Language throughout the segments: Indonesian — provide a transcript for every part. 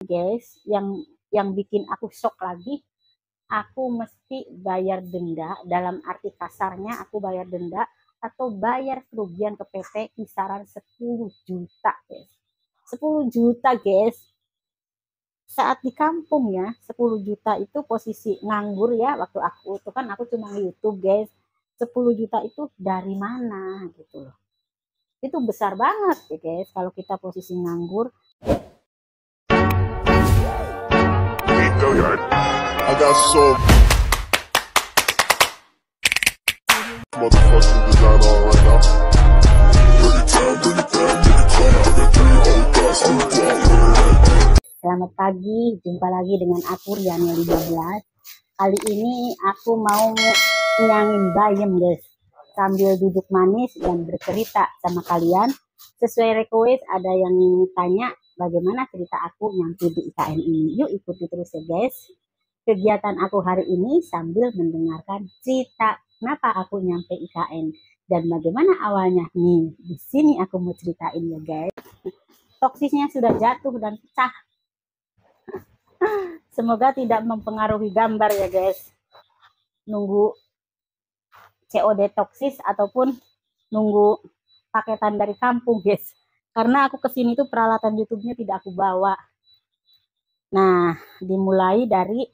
guys, yang bikin aku shock lagi, aku mesti bayar denda, dalam arti kasarnya aku bayar denda atau bayar kerugian ke PT kisaran 10 juta guys. 10 juta guys. Saat di kampung ya, 10 juta itu posisi nganggur ya, waktu aku itu kan aku cuma YouTube guys. 10 juta itu dari mana gitu loh. Itu besar banget ya guys kalau kita posisi nganggur. I got so motherfucking design on right now. Selamat pagi, jumpa lagi dengan aku Riani 15. Kali ini aku mau nyangin bayem guys, sambil duduk manis dan bercerita sama kalian. Sesuai request ada yang tanya bagaimana cerita aku nyampe di IKN ini. Yuk ikuti terus ya guys. Kegiatan aku hari ini sambil mendengarkan cerita kenapa aku nyampe IKN dan bagaimana awalnya. Nih, di sini aku mau ceritain ya guys. Toksisnya sudah jatuh dan pecah. Semoga tidak mempengaruhi gambar ya guys. Nunggu COD toksis ataupun nunggu paketan dari kampung guys. Karena aku kesini tuh peralatan YouTube-nya tidak aku bawa. Nah, dimulai dari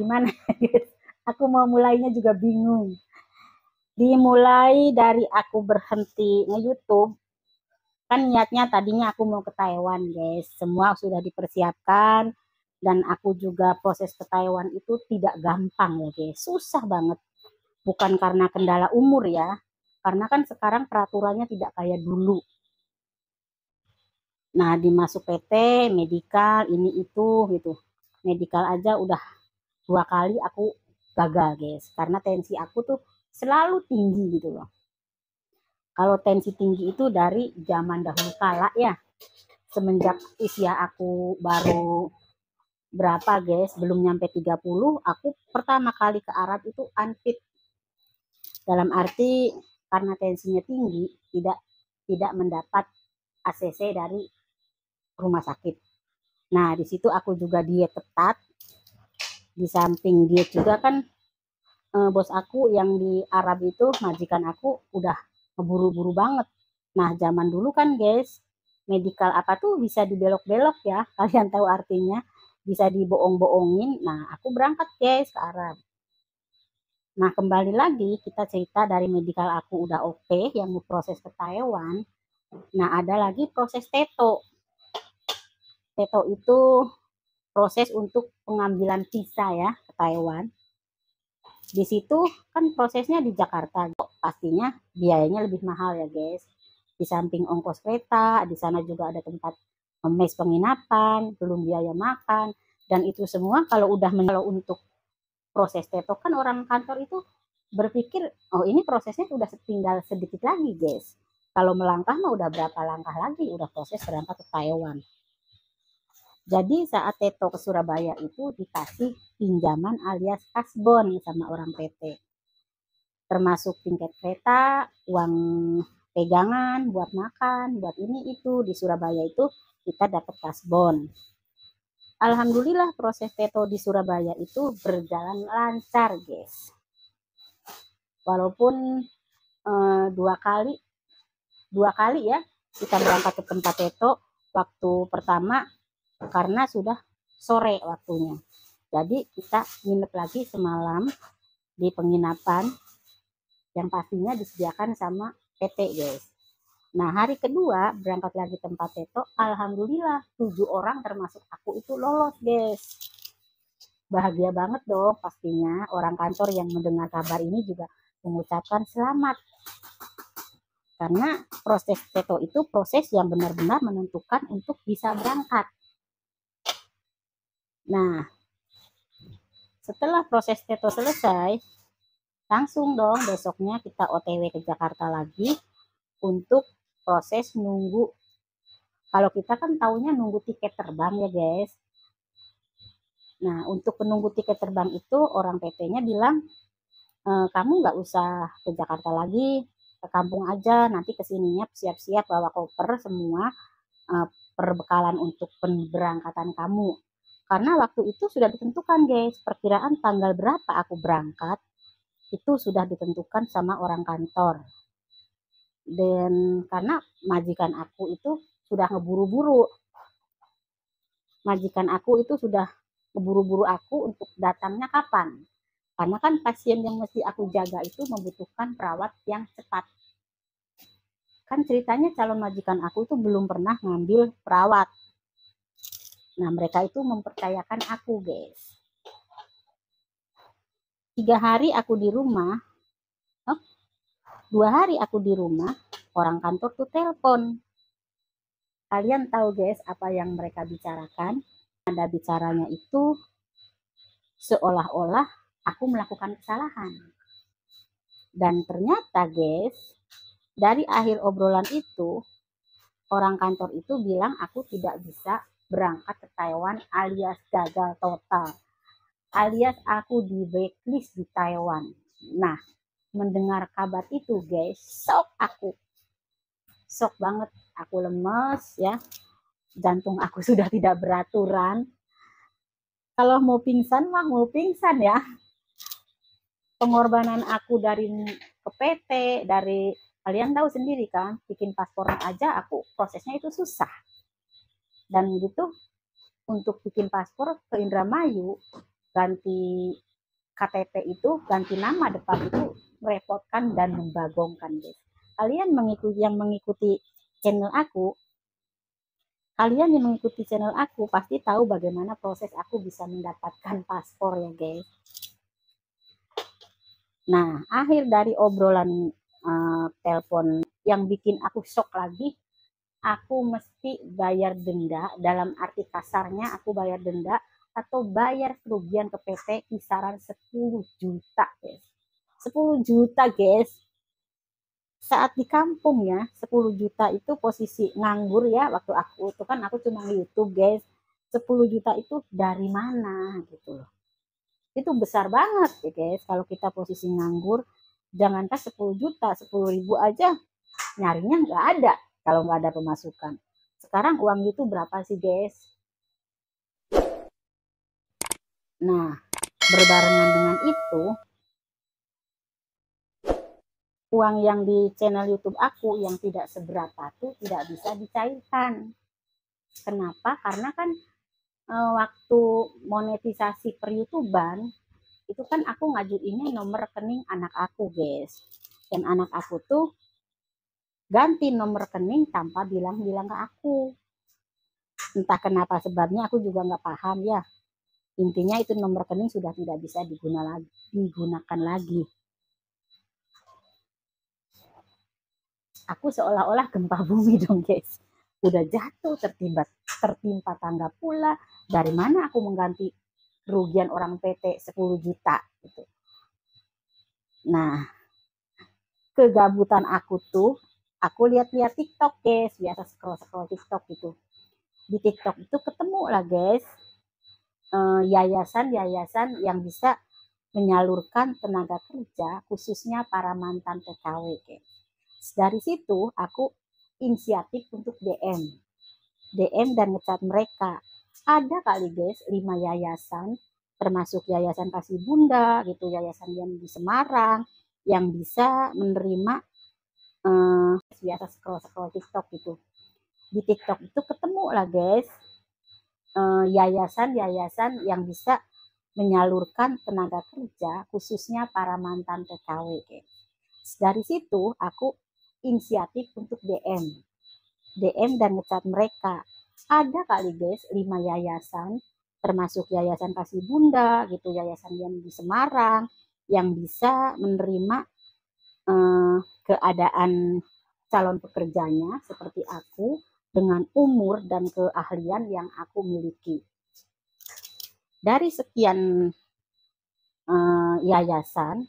mana guys? Aku mau mulainya juga bingung. Dimulai dari aku berhenti nge-YouTube. Kan niatnya tadinya aku mau ke Taiwan guys. Semua sudah dipersiapkan. Dan aku juga proses ke Taiwan itu tidak gampang ya guys. Susah banget. Bukan karena kendala umur ya. Karena kan sekarang peraturannya tidak kayak dulu. Nah, dimasuk PT, medikal, ini itu gitu. Medikal aja udah 2 kali aku gagal guys. Karena tensi aku tuh selalu tinggi gitu loh. Kalau tensi tinggi itu dari zaman dahulu kala ya. Semenjak usia aku baru berapa guys, belum nyampe 30, aku pertama kali ke Arab itu unfit. Dalam arti karena tensinya tinggi, tidak mendapat ACC dari rumah sakit. Nah, di situ aku juga diet ketat. Di samping diet juga kan bos aku yang di Arab itu, majikan aku udah ngeburu-buru banget. Nah, zaman dulu kan guys, medikal apa tuh bisa dibelok-belok ya. Kalian tahu artinya, bisa dibohong-bohongin. Nah, aku berangkat guys ke Arab. Nah, kembali lagi kita cerita dari medikal aku udah oke, yang mau proses ke Taiwan. Nah, ada lagi proses teto. Teto itu proses untuk pengambilan visa ya ke Taiwan. Di situ kan prosesnya di Jakarta, pastinya biayanya lebih mahal ya guys. Di samping ongkos kereta, di sana juga ada tempat mes penginapan, belum biaya makan, dan itu semua kalau untuk proses teto kan orang kantor itu berpikir, oh ini prosesnya udah tinggal sedikit lagi guys. Kalau melangkah mah udah berapa langkah lagi, udah proses berangkat ke Taiwan. Jadi saat Teto ke Surabaya itu dikasih pinjaman alias kasbon sama orang PT. Termasuk tiket kereta, uang pegangan, buat makan, buat ini itu. Di Surabaya itu kita dapat kasbon. Alhamdulillah proses Teto di Surabaya itu berjalan lancar guys. Walaupun dua kali ya kita berangkat ke tempat Teto. Waktu pertama karena sudah sore waktunya, jadi kita nginep lagi semalam di penginapan yang pastinya disediakan sama PT guys. Nah, hari kedua berangkat lagi tempat Teto, alhamdulillah 7 orang termasuk aku itu lolos guys. Bahagia banget dong pastinya. Orang kantor yang mendengar kabar ini juga mengucapkan selamat, karena proses Teto itu proses yang benar-benar menentukan untuk bisa berangkat. Nah, setelah proses Teto selesai, langsung dong besoknya kita OTW ke Jakarta lagi untuk proses nunggu. Kalau kita kan taunya nunggu tiket terbang ya guys. Nah, untuk penunggu tiket terbang itu orang PT-nya bilang, kamu nggak usah ke Jakarta lagi, ke kampung aja, nanti kesininya siap-siap bawa koper semua, perbekalan untuk pemberangkatan kamu. Karena waktu itu sudah ditentukan guys, perkiraan tanggal berapa aku berangkat itu sudah ditentukan sama orang kantor. Dan karena majikan aku itu sudah ngeburu-buru, aku untuk datangnya kapan. Karena kan pasien yang mesti aku jaga itu membutuhkan perawat yang cepat. Kan ceritanya calon majikan aku itu belum pernah ngambil perawat. Nah, mereka itu mempercayakan aku, guys. 3 hari aku di rumah, 2 hari aku di rumah, orang kantor tuh telepon. Kalian tahu guys apa yang mereka bicarakan? Ada bicaranya itu seolah-olah aku melakukan kesalahan. Dan ternyata guys, dari akhir obrolan itu, orang kantor itu bilang aku tidak bisa berangkat ke Taiwan alias gagal total. Alias aku di blacklist di Taiwan. Nah, mendengar kabar itu guys, shock banget, aku lemes ya, jantung aku sudah tidak beraturan. Kalau mau pingsan mah mau pingsan ya. Pengorbanan aku dari ke PT, dari kalian tahu sendiri kan, bikin paspor aja aku prosesnya itu susah. Dan gitu untuk bikin paspor ke Indramayu, ganti KTP itu, ganti nama depan itu merepotkan dan membagongkan guys. Kalian mengikuti channel aku, pasti tahu bagaimana proses aku bisa mendapatkan paspor ya guys. Nah, akhir dari obrolan telepon yang bikin aku shock lagi, aku mesti bayar denda, dalam arti kasarnya aku bayar denda atau bayar kerugian ke PT kisaran 10 juta guys. 10 juta guys. Saat di kampung ya, 10 juta itu posisi nganggur ya, waktu aku itu kan aku cuma YouTube guys. 10 juta itu dari mana gitu loh. Itu besar banget ya guys, kalau kita posisi nganggur. Jangankan 10 juta, 10 ribu aja nyarinya nggak ada kalau nggak ada pemasukan. Sekarang uang itu berapa sih guys? Nah, berbarengan dengan itu, uang yang di channel YouTube aku yang tidak seberapa tuh tidak bisa dicairkan. Kenapa? Karena kan waktu monetisasi per YouTuber itu kan aku ngajuinnya nomor rekening anak aku guys. Dan anak aku tuh ganti nomor rekening tanpa bilang-bilang ke aku. Entah kenapa sebabnya aku juga nggak paham ya. Intinya itu nomor rekening sudah tidak bisa digunakan lagi. Aku seolah-olah gempa bumi dong guys. Udah jatuh, tertimpa tangga pula. Dari mana aku mengganti kerugian orang PT 10 juta gitu. Nah, kegabutan aku tuh, aku lihat-lihat TikTok guys, biasa scroll TikTok gitu. Di TikTok itu ketemu lah guys, yayasan-yayasan yang bisa menyalurkan tenaga kerja khususnya para mantan TKW guys. Dari situ aku inisiatif untuk DM dan ngechat mereka. Ada kali guys 5 yayasan, termasuk Yayasan Kasih Bunda gitu, yayasan yang di Semarang yang bisa menerima biasa scroll TikTok gitu. Di TikTok itu ketemu lah guys, yayasan-yayasan yang bisa menyalurkan tenaga kerja khususnya para mantan TKW guys. Dari situ aku inisiatif untuk DM dan ngechat mereka. Ada kali guys 5 yayasan, termasuk Yayasan Kasih Bunda gitu, yayasan yang di Semarang yang bisa menerima keadaan calon pekerjanya seperti aku dengan umur dan keahlian yang aku miliki. Dari sekian yayasan,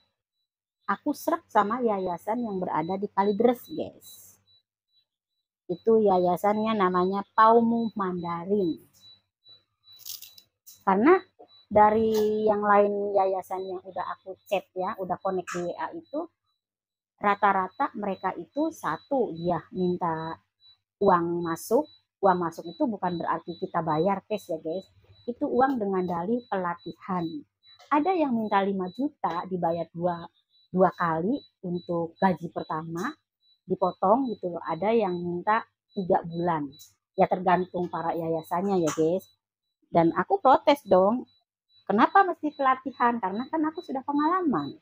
aku serak sama yayasan yang berada di Kalideres guys. Itu yayasannya namanya Paumu Mandarin. Karena dari yang lain yayasan yang udah aku chat ya, udah connect di WA itu, rata-rata mereka itu satu dia minta uang masuk uang masuk itu bukan berarti kita bayar cash ya guys. Itu uang dengan dalih pelatihan. Ada yang minta 5 juta dibayar dua kali untuk gaji pertama dipotong gitu loh. Ada yang minta 3 bulan. Ya tergantung para yayasannya ya guys. Dan aku protes dong. Kenapa mesti pelatihan? Karena kan aku sudah pengalaman.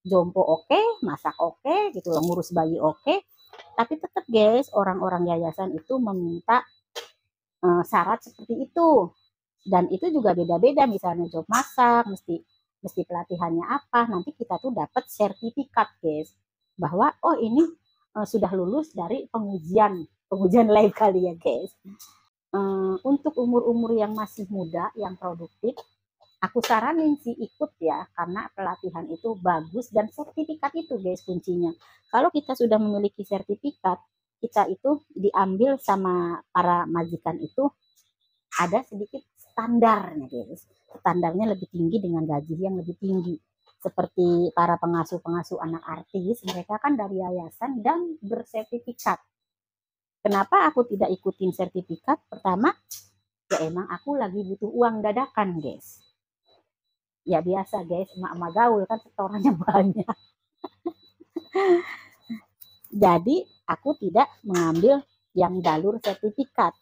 Jompo oke, masak oke, gitu loh, ngurus bayi oke. Tapi tetap guys, orang-orang yayasan itu meminta syarat seperti itu. Dan itu juga beda-beda, misalnya job masak, mesti mesti pelatihannya apa. Nanti kita tuh dapat sertifikat guys, bahwa oh ini sudah lulus dari pengujian live kali ya guys. Untuk umur-umur yang masih muda, yang produktif, aku saranin sih ikut ya, karena pelatihan itu bagus dan sertifikat itu guys kuncinya. Kalau kita sudah memiliki sertifikat, kita itu diambil sama para majikan itu ada sedikit standarnya guys. Standarnya lebih tinggi dengan gaji yang lebih tinggi. Seperti para pengasuh-pengasuh anak artis, mereka kan dari yayasan dan bersertifikat. Kenapa aku tidak ikutin sertifikat? Pertama, ya emang aku lagi butuh uang dadakan guys. Ya biasa guys, emak-emak gaul kan setorannya banyak. Jadi aku tidak mengambil yang jalur sertifikat.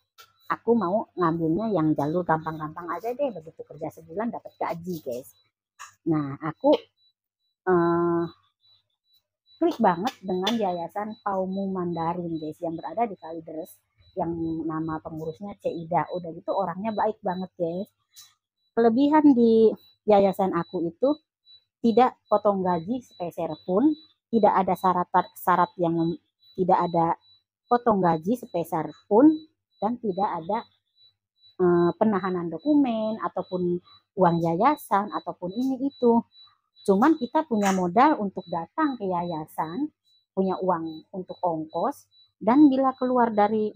Aku mau ngambilnya yang jalur gampang-gampang aja deh. Begitu kerja sebulan dapat gaji guys. Nah aku klik banget dengan Yayasan Paumu Mandarin guys, yang berada di Kalideres, yang nama pengurusnya Cida. Udah gitu orangnya baik banget guys. Kelebihan di yayasan aku itu tidak potong gaji sepeser pun, tidak ada syarat yang tidak ada potong gaji sepeser pun, dan tidak ada penahanan dokumen ataupun uang yayasan ataupun ini itu. Cuman kita punya modal untuk datang ke yayasan, punya uang untuk ongkos, dan bila keluar dari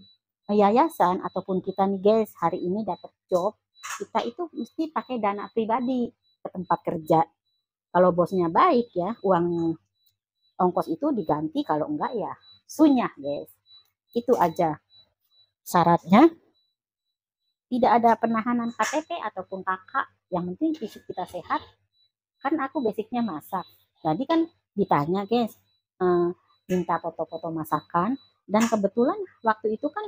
yayasan ataupun kita nih guys hari ini dapat job, kita itu mesti pakai dana pribadi ke tempat kerja. Kalau bosnya baik ya, uang ongkos itu diganti, kalau enggak ya sunyah guys. Itu aja syaratnya. Tidak ada penahanan KTP ataupun KK, yang penting fisik kita sehat. Kan aku basicnya masak, jadi kan ditanya guys, minta foto-foto masakan. Dan kebetulan waktu itu kan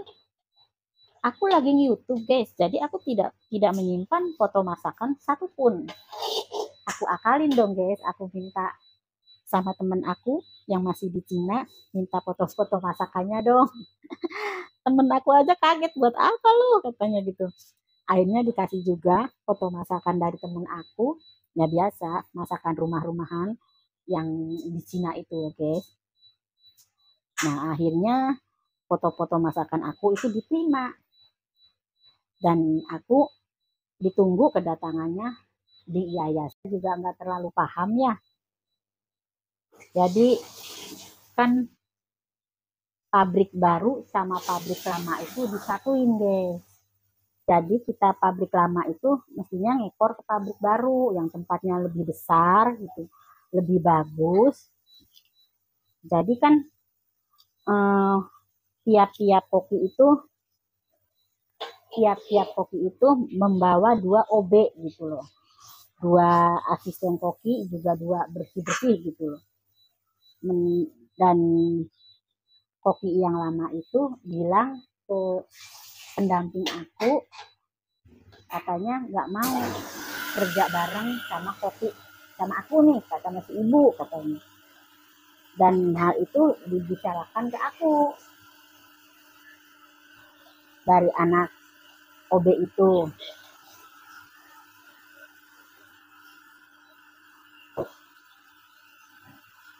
aku lagi YouTube guys, jadi aku tidak menyimpan foto masakan satupun. Aku akalin dong guys, aku minta sama temen aku yang masih di Cina, minta foto-foto masakannya dong. Temen aku aja kaget, buat apa lo katanya gitu. Akhirnya dikasih juga foto masakan dari temen aku, ya biasa masakan rumah-rumahan yang di Cina itu guys. Nah akhirnya foto-foto masakan aku itu diterima, dan aku ditunggu kedatangannya di yayasan. Juga nggak terlalu paham ya, jadi kan pabrik baru sama pabrik lama itu disatuin guys. Jadi kita pabrik lama itu mestinya ngekor ke pabrik baru yang tempatnya lebih besar gitu, lebih bagus. Jadi kan tiap-tiap koki itu membawa 2 OB gitu loh, 2 asisten koki, juga 2 bersih-bersih gitu loh. Dan koki yang lama itu bilang ke pendamping aku, katanya nggak mau kerja bareng sama koki sama aku nih, kata si ibu katanya. Dan hal itu dibicarakan ke aku dari anak OB itu.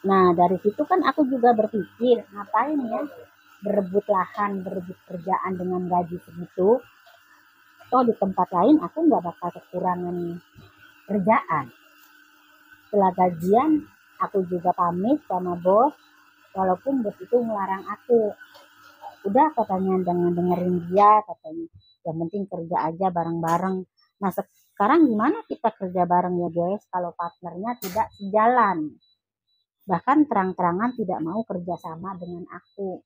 Nah dari situ kan aku juga berpikir, ngapain ya berebut lahan, berebut kerjaan dengan gaji segitu. Toh di tempat lain aku nggak bakal kekurangan kerjaan. Setelah gajian aku juga pamit sama bos, walaupun bos itu ngelarang aku. Udah katanya, jangan dengerin dia katanya, yang penting kerja aja bareng-bareng. Nah sekarang gimana kita kerja bareng ya guys, kalau partnernya tidak sejalan, bahkan terang-terangan tidak mau kerja sama dengan aku.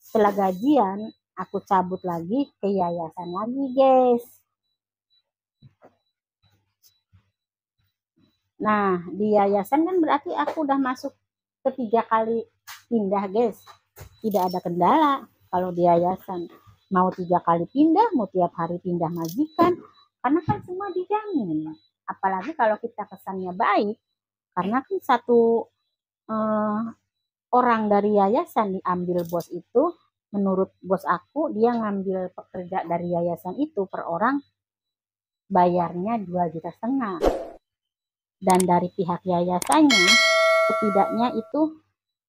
Setelah gajian aku cabut lagi ke yayasan lagi, guys. Nah, di yayasan kan berarti aku udah masuk ketiga kali pindah, guys. Tidak ada kendala kalau di yayasan. Mau 3 kali pindah, mau tiap hari pindah majikan, karena kan semua dijamin. Apalagi kalau kita kesannya baik, karena kan satu orang dari yayasan diambil bos itu, menurut bos aku, dia ngambil pekerja dari yayasan itu per orang bayarnya 2,5 juta. Dan dari pihak yayasannya, setidaknya itu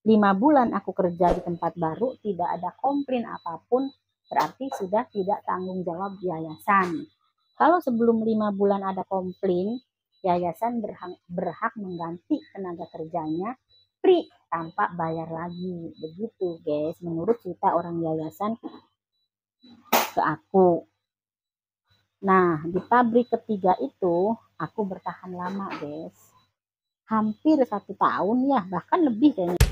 5 bulan aku kerja di tempat baru, tidak ada komplain apapun, berarti sudah tidak tanggung jawab yayasan. Kalau sebelum 5 bulan ada komplain, yayasan berhak mengganti tenaga kerjanya free tanpa bayar lagi. Begitu, guys, menurut cerita orang yayasan ke aku. Nah, di pabrik ketiga itu aku bertahan lama, guys. Hampir 1 tahun ya, bahkan lebih kayaknya.